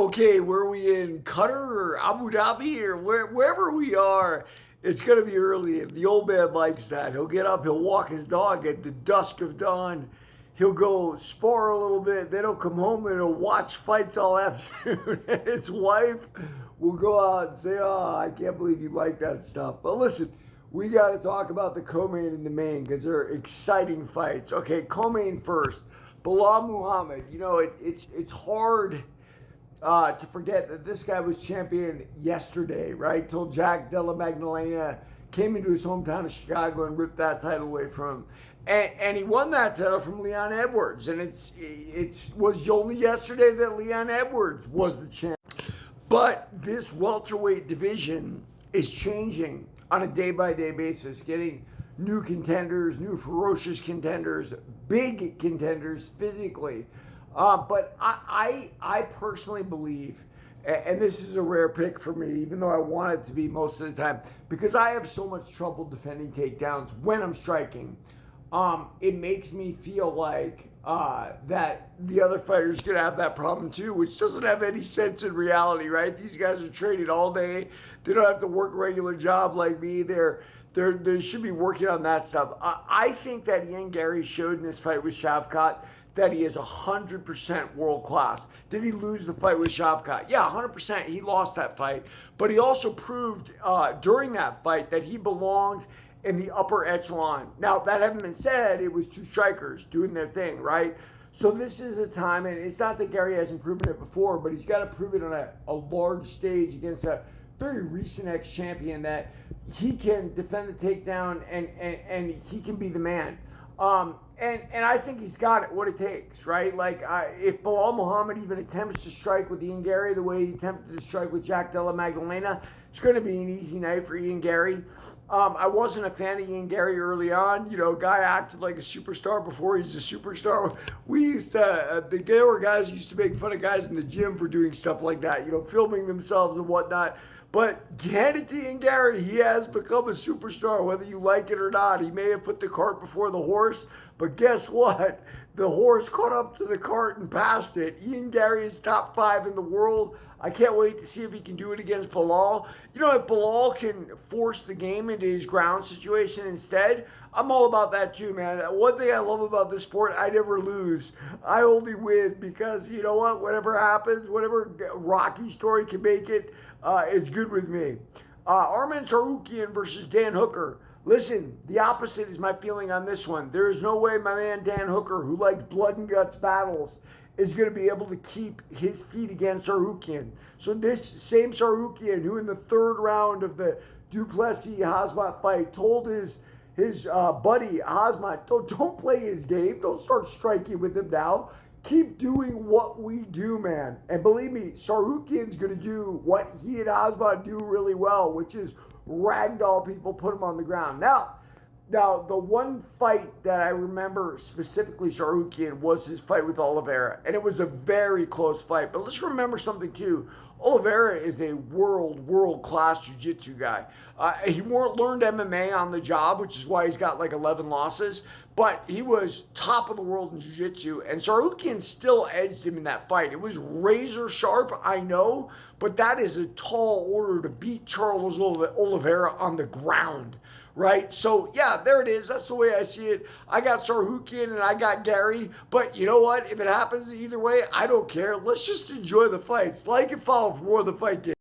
Okay, where are we in Qatar or Abu Dhabi or wherever we are? It's gonna be early, and the old man likes that. He'll get up, he'll walk his dog at the dusk of dawn. He'll go spar a little bit, then he'll come home and he'll watch fights all afternoon. And his wife will go out and say, "Oh, I can't believe you like that stuff." But listen, we got to talk about the co-main and the main because they're exciting fights. Okay, co-main first. Bilal Muhammad. You know, it's hard to forget that this guy was champion yesterday, right? Till Jack Della Magdalena came into his hometown of Chicago and ripped that title away from him. And he won that title from Leon Edwards. And it was only yesterday that Leon Edwards was the champ. But this welterweight division is changing on a day-by-day basis, getting new contenders, new ferocious contenders, big contenders physically. But I personally believe, and this is a rare pick for me, even though I want it to be most of the time, because I have so much trouble defending takedowns when I'm striking. It makes me feel like that the other fighter's gonna have that problem too, which doesn't have any sense in reality, right? These guys are training all day. They don't have to work a regular job like me. They should be working on that stuff. I think that Ian Garry showed in this fight with Shavkat that he is 100% world class. Did he lose the fight with Shavkat? Yeah, 100%. He lost that fight. But he also proved during that fight that he belonged in the upper echelon. Now, that having been said, it was two strikers doing their thing, right? So this is a time, and it's not that Garry hasn't proven it before, but he's got to prove it on a large stage against a very recent ex-champion that he can defend the takedown and he can be the man. And I think he's got it, what it takes, right? Like, if Bilal Muhammad even attempts to strike with Ian Garry the way he attempted to strike with Jack Della Magdalena, it's going to be an easy night for Ian Garry. I wasn't a fan of Ian Garry early on. You know, guy acted like a superstar before he's a superstar. We used to, there were guys who used to make fun of guys in the gym for doing stuff like that, you know, filming themselves and whatnot. But hand it to Ian Garry, he has become a superstar, whether you like it or not. He may have put the cart before the horse, but guess what? The horse caught up to the cart and passed it. Ian Garry is top 5 in the world. I can't wait to see if he can do it against Bilal. You know, if Bilal can force the game into his ground situation instead, I'm all about that too, man. One thing I love about this sport, I never lose. I only win because, you know what, whatever happens, whatever Rocky story can make it, it's good with me. Arman Tsarukyan versus Dan Hooker. Listen, the opposite is my feeling on this one. There is no way my man Dan Hooker, who likes blood and guts battles, is going to be able to keep his feet against Tsarukyan. So this same Tsarukyan, who in the third round of the Duplessis-Hazmat fight told his buddy Hazmat, don't play his game. Don't start striking with him now. Keep doing what we do, man. And believe me, Tsarukyan's going to do what he and Hazmat do really well, which is ragdoll people, put them on the ground. Now, the one fight that I remember specifically Tsarukyan was his fight with Oliveira, and it was a very close fight. But let's remember something too. Oliveira is a world-class jiu-jitsu guy. He learned MMA on the job, which is why he's got like 11 losses. But he was top of the world in jiu-jitsu, and Tsarukyan still edged him in that fight. It was razor sharp, I know, but that is a tall order to beat Charles Oliveira on the ground, right? So, yeah, there it is. That's the way I see it. I got Tsarukyan and I got Garry, but you know what? If it happens either way, I don't care. Let's just enjoy the fights. Like and follow for more of the fight game.